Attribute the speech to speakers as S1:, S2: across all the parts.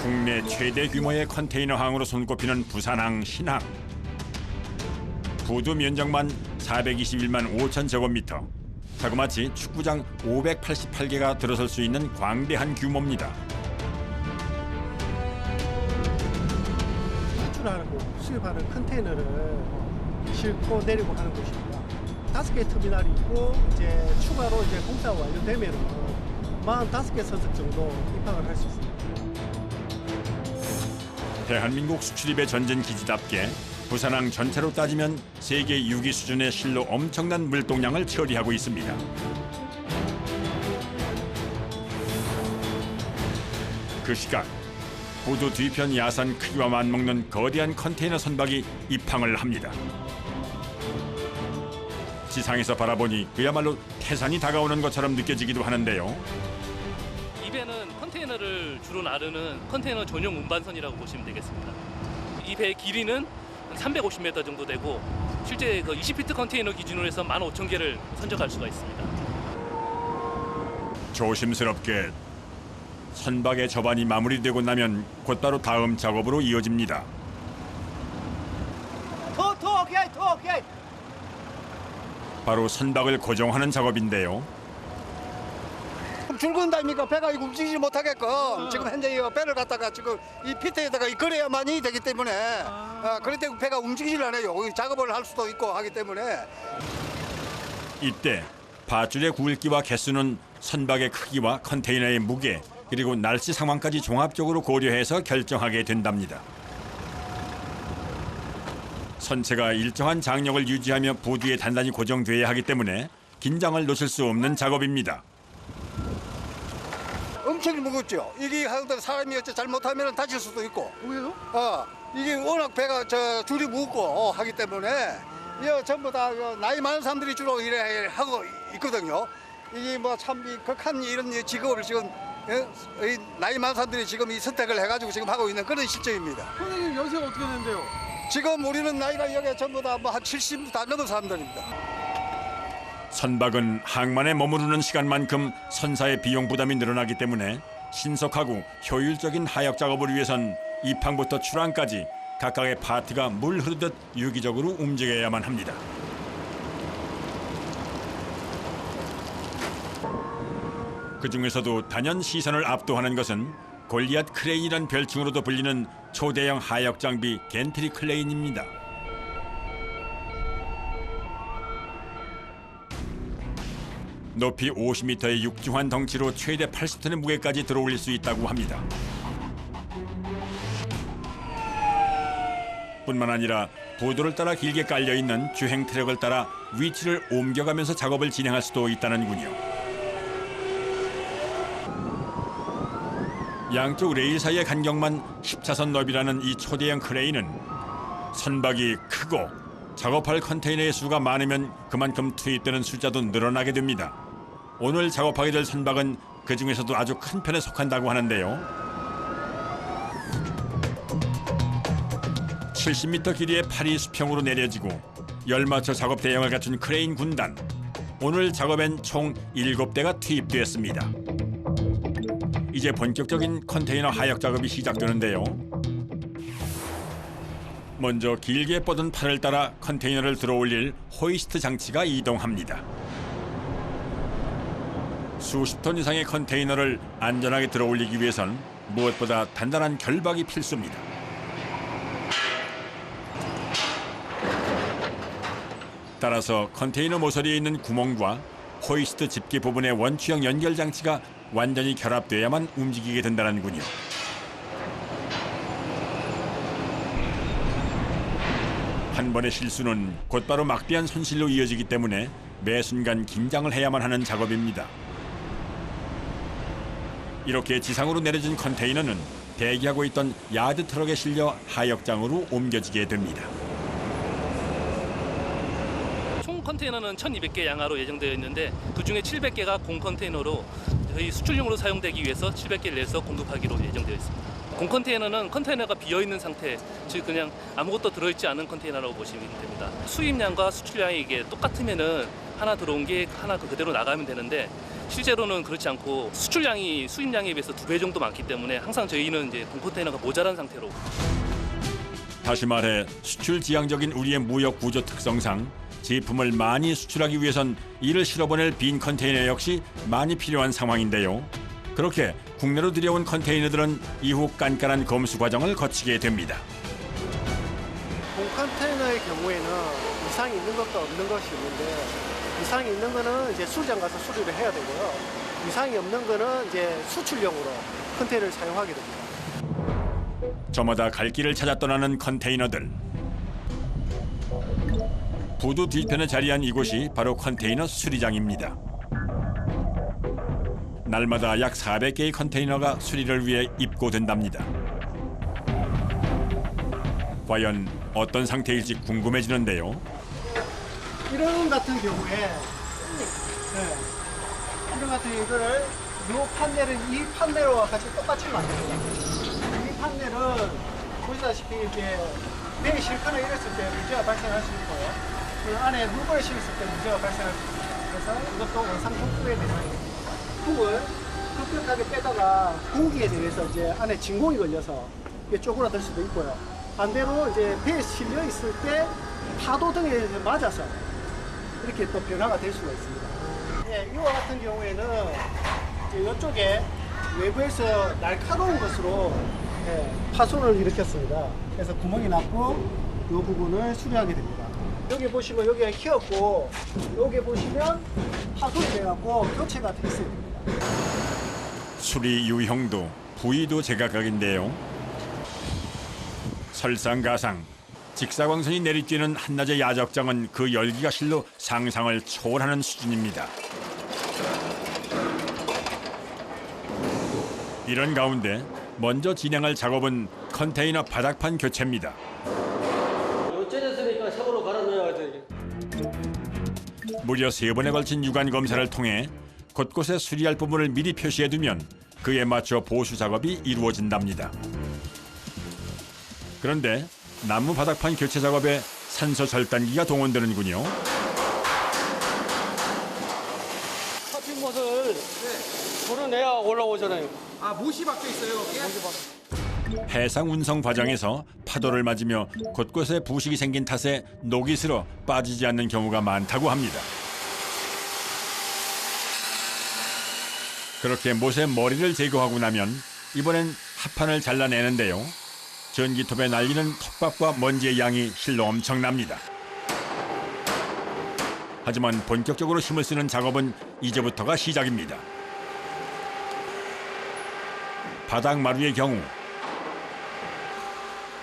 S1: 국내 최대 규모의 컨테이너항으로 손꼽히는 부산항 신항. 부두 면적만 421만 5천 제곱미터. 자그마치 축구장 588개가 들어설 수 있는 광대한 규모입니다.
S2: 수출하고 수입하는 컨테이너를 싣고 내리고 하는 곳입니다. 5개 터미널이 있고 이제 추가로 이제 공사가 완료되면은 45개 선적 정도 입항을 할 수 있습니다.
S1: 대한민국 수출입의 전진 기지답게 부산항 전체로 따지면 세계 6위 수준의 실로 엄청난 물동량을 처리하고 있습니다. 그 시각 부두 뒤편 야산 크기와 맞먹는 거대한 컨테이너 선박이 입항을 합니다. 지상에서 바라보니 그야말로 태산이 다가오는 것처럼 느껴지기도 하는데요.
S3: 이 배는 컨테이너를 주로 나르는 컨테이너 전용 운반선이라고 보시면 되겠습니다. 이 배의 길이는 350m 정도 되고 실제 그 20피트 컨테이너 기준으로 해서 15,000개를 선적할 수가 있습니다.
S1: 조심스럽게 선박의 접안이 마무리되고 나면 곧바로 다음 작업으로 이어집니다.
S2: 오케이.
S1: 바로 선박을 고정하는 작업인데요.
S4: 줄건다니까 배가 움직이지 못하게끔 지금 현재 이 배를 갖다가 지금 이 피트에다가 그래야만이 되기 때문에 그럴 때 배가 움직이질 않아요. 작업을 할 수도 있고 하기 때문에.
S1: 이때 밧줄의 굵기와 개수는 선박의 크기와 컨테이너의 무게 그리고 날씨 상황까지 종합적으로 고려해서 결정하게 된답니다. 선체가 일정한 장력을 유지하며 부두에 단단히 고정돼야 하기 때문에 긴장을 놓칠 수 없는 작업입니다.
S4: 엄청 무겁죠. 이게 하여튼 사람이 잘못하면 다칠 수도 있고.
S2: 왜요?
S4: 이게 워낙 배가 줄이 무겁고 하기 때문에 이 전부 다 나이 많은 사람들이 주로 일을 하고 있거든요. 이게 뭐 참 극한 이런 직업을 지금 나이 많은 사람들이 지금 이 선택을 해가지고 지금 하고 있는 그런 실정입니다.
S2: 선생님 연세가 어떻게 되는데요?
S4: 지금 우리는 나이가 여기 전부 다 뭐 한 70 다 넘은 사람들입니다.
S1: 선박은 항만에 머무르는 시간만큼 선사의 비용 부담이 늘어나기 때문에 신속하고 효율적인 하역 작업을 위해선 입항부터 출항까지 각각의 파트가 물 흐르듯 유기적으로 움직여야만 합니다. 그 중에서도 단연 시선을 압도하는 것은 골리앗 크레인이란 별칭으로도 불리는 초대형 하역 장비 겐트리 클레인입니다. 높이 50m의 육중한 덩치로 최대 80톤의 무게까지 들어올릴 수 있다고 합니다. 뿐만 아니라 보도를 따라 길게 깔려있는 주행 트랙을 따라 위치를 옮겨가면서 작업을 진행할 수도 있다는군요. 양쪽 레일 사이의 간격만 10차선 너비라는 이 초대형 크레인은 선박이 크고 작업할 컨테이너의 수가 많으면 그만큼 투입되는 숫자도 늘어나게 됩니다. 오늘 작업하게 될 선박은 그 중에서도 아주 큰 편에 속한다고 하는데요. 70m 길이의 파리 수평으로 내려지고 열맞춰 작업 대형을 갖춘 크레인 군단. 오늘 작업엔 총 7대가 투입되었습니다. 이제 본격적인 컨테이너 하역 작업이 시작되는데요. 먼저 길게 뻗은 팔을 따라 컨테이너를 들어올릴 호이스트 장치가 이동합니다. 수십 톤 이상의 컨테이너를 안전하게 들어올리기 위해선 무엇보다 단단한 결박이 필수입니다. 따라서 컨테이너 모서리에 있는 구멍과 호이스트 집게 부분의 원추형 연결 장치가 완전히 결합돼야만 움직이게 된다는군요. 한 번의 실수는 곧바로 막대한 손실로 이어지기 때문에 매 순간 긴장을 해야만 하는 작업입니다. 이렇게 지상으로 내려진 컨테이너는 대기하고 있던 야드 트럭에 실려 하역장으로 옮겨지게 됩니다.
S3: 총 컨테이너는 1,200개 양화로 예정되어 있는데 그중에 700개가 공 컨테이너로 저희 수출용으로 사용되기 위해서 700개를 내서 공급하기로 예정되어 있습니다. 공 컨테이너는 컨테이너가 비어있는 상태, 즉 그냥 아무것도 들어있지 않은 컨테이너라고 보시면 됩니다. 수입량과 수출량이 이게 똑같으면은 하나 들어온 게 하나 그대로 나가면 되는데 실제로는 그렇지 않고 수출량이 수입량에 비해서 2배 정도 많기 때문에 항상 저희는 이제 공컨테이너가 모자란 상태로.
S1: 다시 말해 수출 지향적인 우리의 무역 구조 특성상 제품을 많이 수출하기 위해선 이를 실어보낼 빈 컨테이너 역시 많이 필요한 상황인데요. 그렇게 국내로 들여온 컨테이너들은 이후 깐깐한 검수 과정을 거치게 됩니다.
S2: 공컨테이너의 경우에는 이상이 있는 것도 없는 것이 있는데 이상이 있는 거는 이제 수리장 가서 수리를 해야 되고요. 이상이 없는 거는 이제 수출용으로 컨테이너를 사용하게 됩니다.
S1: 저마다 갈 길을 찾아 떠나는 컨테이너들. 부두 뒤편에 자리한 이곳이 바로 컨테이너 수리장입니다. 날마다 약 400개의 컨테이너가 수리를 위해 입고된답니다. 과연 어떤 상태일지 궁금해지는데요.
S2: 이런 같은 경우에 이런 같은 이거를 이 판넬은 이 판넬과 같이 똑같이 만듭니다. 이 판넬은 보시다시피 이제 배에 싣거나 이랬을 때 문제가 발생할 수 있고요. 그 안에 물건을 실었을 때 문제가 발생할 수 있습니다. 그래서 이것도 원상복구의 대상입니다. 흙을 급격하게 빼다가 공기에 대해서 이제 안에 진공이 걸려서 이게 쪼그라들 수도 있고요. 반대로 이제 배에 실려 있을 때 파도 등에 맞아서 이렇게 또 변화가 될 수가 있습니다. 예, 이와 같은 경우에는 이제 이쪽에 외부에서 날카로운 것으로 파손을 일으켰습니다. 그래서 구멍이 났고 이 부분을 수리하게 됩니다. 여기 보시면 여기가 휘었고 여기 보시면 파손이 돼갖고 교체가 됐어야 됩니다.
S1: 수리 유형도 부위도 제각각인데요. 설상가상 직사광선이 내리쬐는 한낮의 야적장은 그 열기가 실로 상상을 초월하는 수준입니다. 이런 가운데 먼저 진행할 작업은 컨테이너 바닥판 교체입니다.
S5: 째졌으니까 샵으로 갈아 넣어야 돼.
S1: 무려 3번에 걸친 유관 검사를 통해 곳곳에 수리할 부분을 미리 표시해두면 그에 맞춰 보수 작업이 이루어진답니다. 그런데 나무 바닥판 교체 작업에 산소 절단기가 동원되는군요.
S5: 커피 못을 불어내야 올라오잖아요.
S6: 아, 못이 박혀 있어요, 여기에?
S1: 해상 운송 과정에서 파도를 맞으며 곳곳에 부식이 생긴 탓에 녹이 슬어 빠지지 않는 경우가 많다고 합니다. 그렇게 못의 머리를 제거하고 나면 이번엔 합판을 잘라내는데요. 전기톱에 날리는 톱밥과 먼지의 양이 실로 엄청납니다. 하지만 본격적으로 힘을 쓰는 작업은 이제부터가 시작입니다. 바닥 마루의 경우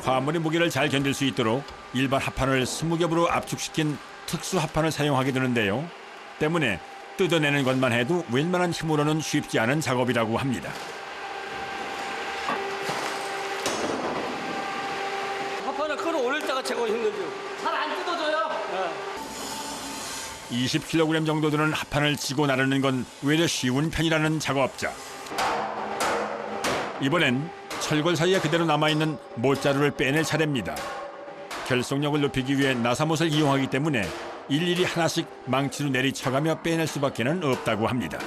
S1: 화물의 무게를 잘 견딜 수 있도록 일반 합판을 20겹으로 압축시킨 특수 합판을 사용하게 되는데요. 때문에 뜯어내는 것만 해도 웬만한 힘으로는 쉽지 않은 작업이라고 합니다.
S5: 합판을 끌어올릴 때가 최고 힘들죠. 잘 안 뜯어져요.
S1: 20kg 정도 되는 합판을 지고 나르는 건 외려 쉬운 편이라는 작업자. 이번엔 철골 사이에 그대로 남아있는 못자루를 빼낼 차례입니다. 결속력을 높이기 위해 나사못을 이용하기 때문에 일일이 하나씩 망치로 내리쳐가며 빼낼 수밖에는 없다고 합니다.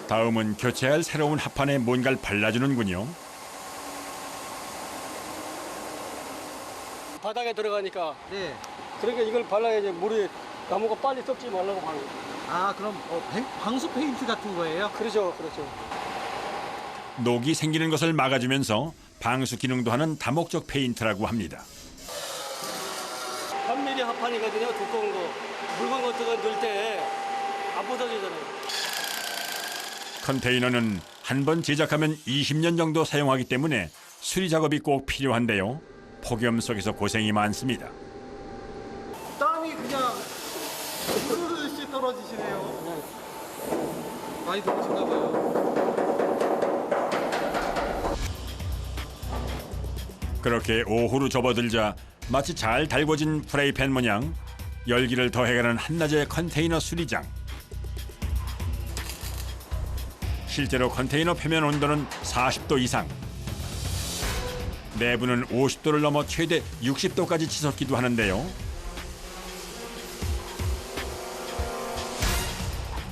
S1: 다음은 교체할 새로운 합판에 뭔가를 발라주는군요.
S5: 바닥에 들어가니까
S6: 네.
S5: 그러니까 이걸 발라야지 물이 나무가 빨리 썩지 말라고 하는 거예요.
S6: 아, 그럼 방수 페인트 같은 거예요?
S5: 그렇죠, 그렇죠.
S1: 녹이 생기는 것을 막아주면서 방수 기능도 하는 다목적 페인트라고 합니다.
S5: 3mm 합판이거든요, 두꺼운 거. 묽은 것들은 넣을 때 안 부서지잖아요.
S1: 컨테이너는 한 번 제작하면 20년 정도 사용하기 때문에 수리 작업이 꼭 필요한데요. 폭염 속에서 고생이 많습니다.
S6: 땀이 그냥 흐르듯이 떨어지시네요. 많이 더우신가 봐요.
S1: 그렇게 오후로 접어들자 마치 잘 달궈진 프라이팬 모양 열기를 더해가는 한낮의 컨테이너 수리장. 실제로 컨테이너 표면 온도는 40도 이상. 내부는 50도를 넘어 최대 60도까지 치솟기도 하는데요.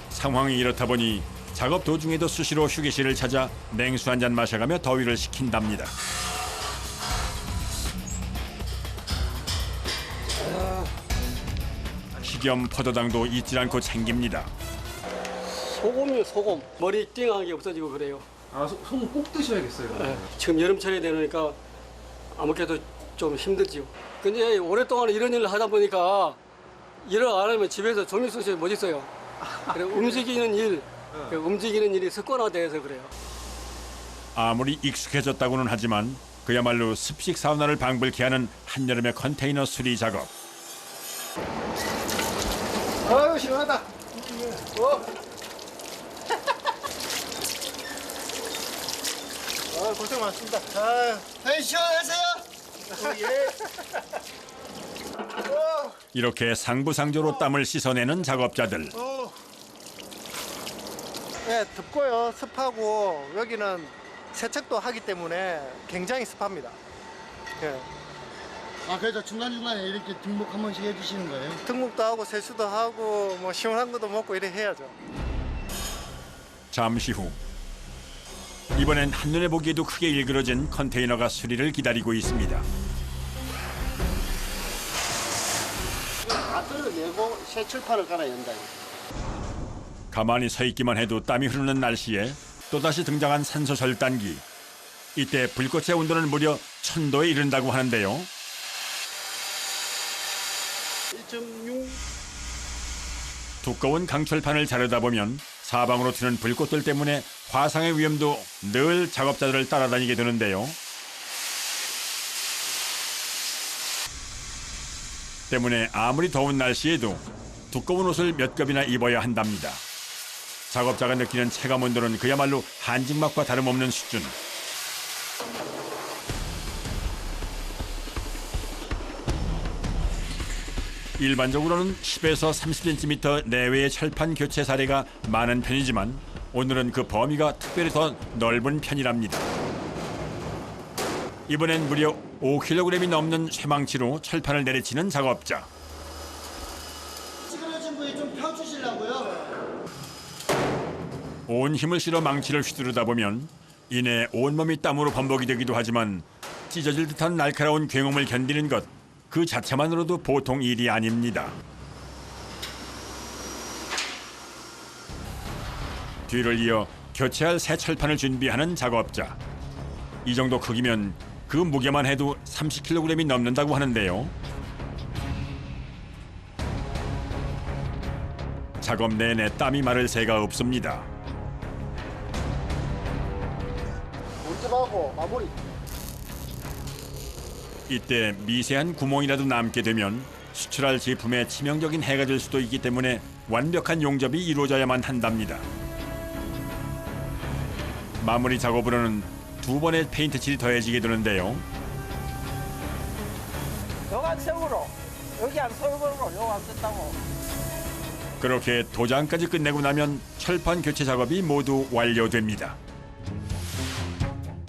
S1: 상황이 이렇다 보니 작업 도중에도 수시로 휴게실을 찾아 냉수 한 잔 마셔가며 더위를 식힌답니다. 식염 포도당도 잊지 않고 챙깁니다.
S5: 소금이요, 소금. 머리 띵한 게 없어지고 그래요.
S6: 아, 소금 꼭 드셔야겠어요.
S5: 예, 지금 여름철이 되니까 아무래도 좀 힘들지요. 근데 오랫동안 이런 일을 하다 보니까 일을 안 하면 집에서 종이 쑤시 못 있어요. 그래, 움직이는 일이 습관화돼서 그래요.
S1: 아무리 익숙해졌다고는 하지만 그야말로 습식 사우나를 방불케 하는 한여름의 컨테이너 수리 작업.
S2: 아유 시원하다. 아 고생 많습니다. 아유 시원하세요?
S1: 이렇게 상부상조로 땀을 씻어내는 작업자들.
S2: 네, 덥고요, 습하고 여기는 세척도 하기 때문에 굉장히 습합니다. 예.
S7: 아, 그래서 중간중간에 이렇게 등록 한 번씩 해주시는 거예요?
S2: 등목도 하고 세수도 하고 뭐 시원한 것도 먹고 이래 해야죠.
S1: 잠시 후 이번엔 한눈에 보기에도 크게 일그러진 컨테이너가 수리를 기다리고 있습니다.
S7: 다 뜯어내고 새 칠판을 깔아야 한다.
S1: 가만히 서 있기만 해도 땀이 흐르는 날씨에 또다시 등장한 산소 절단기. 이때 불꽃의 온도는 무려 1000도에 이른다고 하는데요.
S7: 1.6.
S1: 두꺼운 강철판을 자르다 보면 사방으로 튀는 불꽃들 때문에 화상의 위험도 늘 작업자들을 따라다니게 되는데요. 때문에 아무리 더운 날씨에도 두꺼운 옷을 몇 겹이나 입어야 한답니다. 작업자가 느끼는 체감 온도는 그야말로 한증막과 다름없는 수준. 일반적으로는 10에서 30cm 내외의 철판 교체 사례가 많은 편이지만 오늘은 그 범위가 특별히 더 넓은 편이랍니다. 이번엔 무려 5kg이 넘는 쇠망치로 철판을 내리치는 작업자.
S7: 찌그러진 부위 좀 펴주시려고요.
S1: 온 힘을 실어 망치를 휘두르다 보면 이내 온몸이 땀으로 범벅이 되기도 하지만 찢어질 듯한 날카로운 굉음을 견디는 것 그 자체만으로도 보통 일이 아닙니다. 뒤를 이어 교체할 새 철판을 준비하는 작업자. 이 정도 크기면 그 무게만 해도 30kg이 넘는다고 하는데요. 작업 내내 땀이 마를 새가 없습니다.
S7: 문집하고 마무리.
S1: 이때 미세한 구멍이라도 남게 되면 수출할 제품에 치명적인 해가 될 수도 있기 때문에 완벽한 용접이 이루어져야만 한답니다. 마무리 작업으로는 2번의 페인트 칠이 더해지게 되는데요.
S8: 여간색으로 여기 안 서울으로 요 안 썼다고.
S1: 그렇게 도장까지 끝내고 나면 철판 교체 작업이 모두 완료됩니다.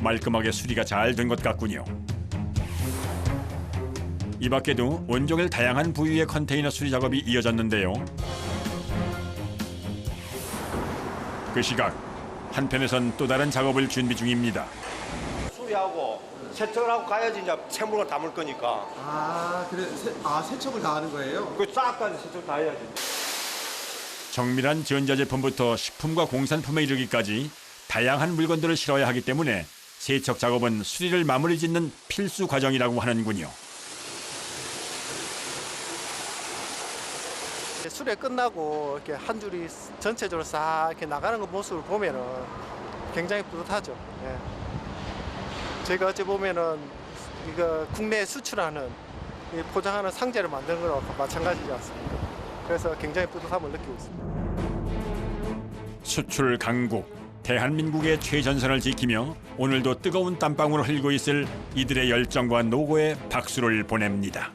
S1: 말끔하게 수리가 잘 된 것 같군요. 이 밖에도 온종일 다양한 부위의 컨테이너 수리 작업이 이어졌는데요. 그 시각 한편에선 또 다른 작업을 준비 중입니다.
S9: 수리하고 세척을 하고 가야지 이제 새물을 담을 거니까
S6: 아, 그래. 세척을 다 하는 거예요?
S9: 그 싹까지 세척 다 해야지.
S1: 정밀한 전자제품부터 식품과 공산품에 이르기까지 다양한 물건들을 실어야 하기 때문에 세척 작업은 수리를 마무리 짓는 필수 과정이라고 하는군요.
S2: 수리 끝나고 이렇게 한 줄이 전체적으로 싹 이렇게 나가는 그 모습을 보면은 굉장히 뿌듯하죠. 예. 저희가 어찌 보면은 이거 국내에 수출하는 이 포장하는 상자를 만드는 거랑 마찬가지지 않습니까? 그래서 굉장히 뿌듯함을 느끼고 있습니다.
S1: 수출 강국, 대한민국의 최전선을 지키며 오늘도 뜨거운 땀방울을 흘리고 있을 이들의 열정과 노고에 박수를 보냅니다.